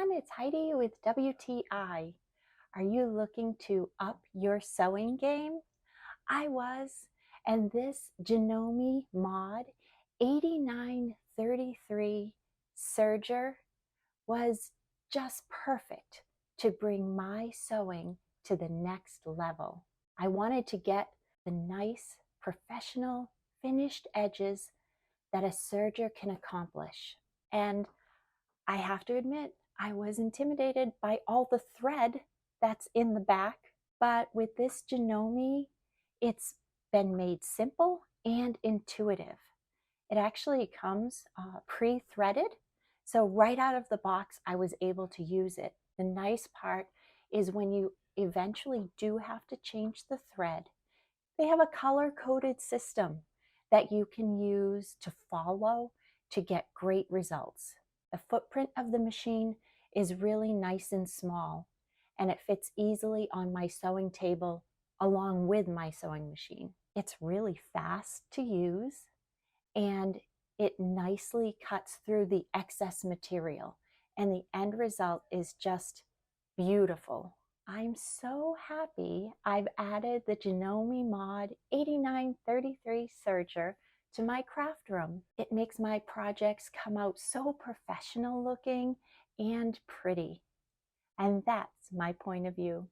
everyone, it's Heidi with WTI. Are you looking to up your sewing game? I was, and this Janome Mod 8933 Serger was just perfect to bring my sewing to the next level. I wanted to get the nice, professional, finished edges that a serger can accomplish. And I have to admit, I was intimidated by all the thread that's in the back, but with this Janome, it's been made simple and intuitive. It actually comes pre-threaded, so right out of the box, I was able to use it. The nice part is when you eventually do have to change the thread, they have a color-coded system that you can use to follow to get great results. The footprint of the machine is really nice and small, and it fits easily on my sewing table along with my sewing machine. It's really fast to use, and it nicely cuts through the excess material, and the end result is just beautiful. I'm so happy I've added the Janome Mod 8933 Serger to my craft room. It makes my projects come out so professional looking and pretty. And that's my point of view.